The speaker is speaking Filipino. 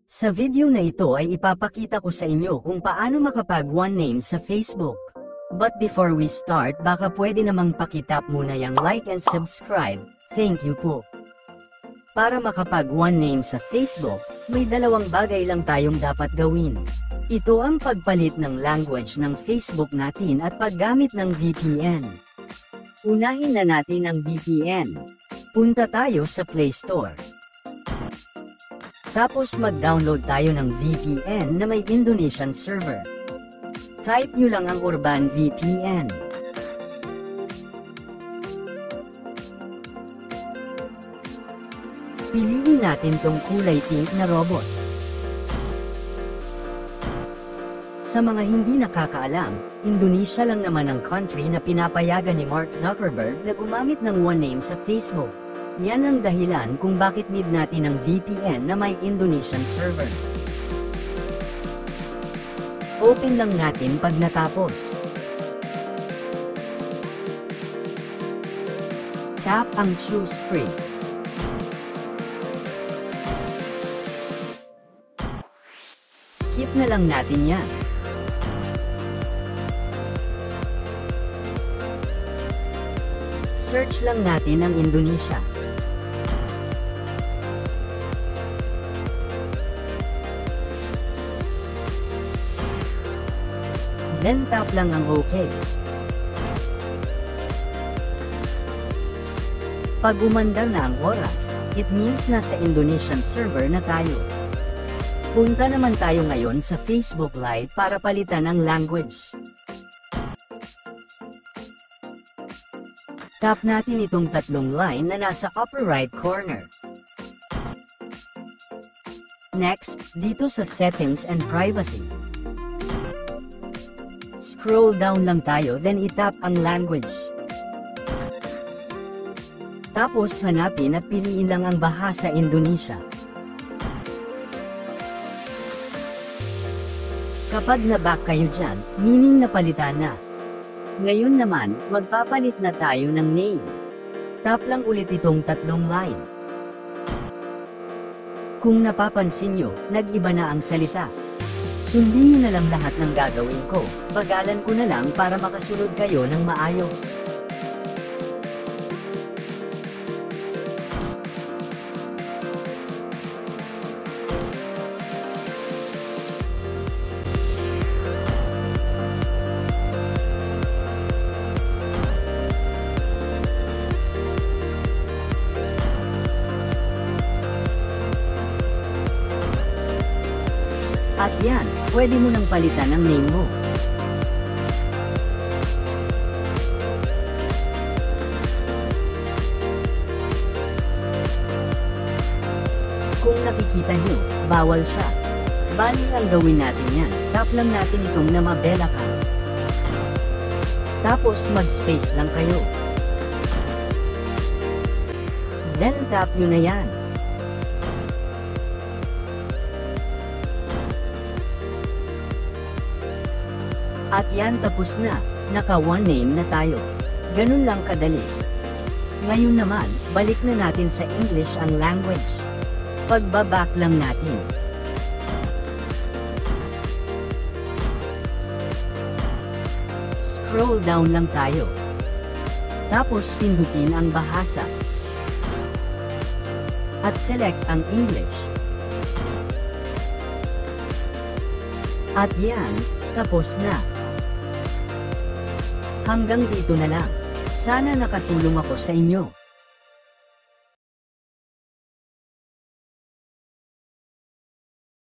Sa video na ito ay ipapakita ko sa inyo kung paano makapag one name sa Facebook. But before we start, baka pwede namang pakitap muna yung like and subscribe, thank you po. Para makapag one name sa Facebook, may dalawang bagay lang tayong dapat gawin. Ito ang pagpalit ng language ng Facebook natin at paggamit ng VPN. Unahin na natin ang VPN. Punta tayo sa Play Store. Tapos mag-download tayo ng VPN na may Indonesian server. Type nyo lang ang Urban VPN. Piliin natin tong kulay pink na robot. Sa mga hindi nakakaalam, Indonesia lang naman ang country na pinapayagan ni Mark Zuckerberg na gumamit ng one name sa Facebook. Yan ang dahilan kung bakit need natin ang VPN na may Indonesian server. Open lang natin pag natapos. Tap ang Choose Free. Skip na lang natin yan. Search lang natin ang Indonesia. Then tap lang ang OK. Pag umandar na ang oras, it means nasa Indonesian server na tayo. Punta naman tayo ngayon sa Facebook Lite para palitan ang language. Tap natin itong tatlong line na nasa upper right corner. Next, dito sa Settings and Privacy. Scroll down lang tayo, then itap ang language. Tapos hanapin at piliin lang ang bahasa Indonesia. Kapag na-back kayo dyan, meaning napalitan na. Ngayon naman, magpapalit na tayo ng name. Tap lang ulit itong tatlong line. Kung napapansin nyo, nag-iba na ang salita. Sundin nyo na lang lahat ng gagawin ko. Bagalan ko na lang para makasunod kayo ng maayos. At yan, pwede mo nang palitan ang name mo. Kung nakikita nyo, bawal siya. Bali ang gawin natin yan, tap lang natin itong namabela ka. Tapos mag-space lang kayo. Then tap nyo na yan. At yan, tapos na, naka one name na tayo. Ganun lang kadali. Ngayon naman, balik na natin sa English ang language. Pagbaback lang natin. Scroll down lang tayo. Tapos pindutin ang bahasa. At select ang English. At yan, tapos na. Hanggang dito na lang. Sana nakatulong ako sa inyo.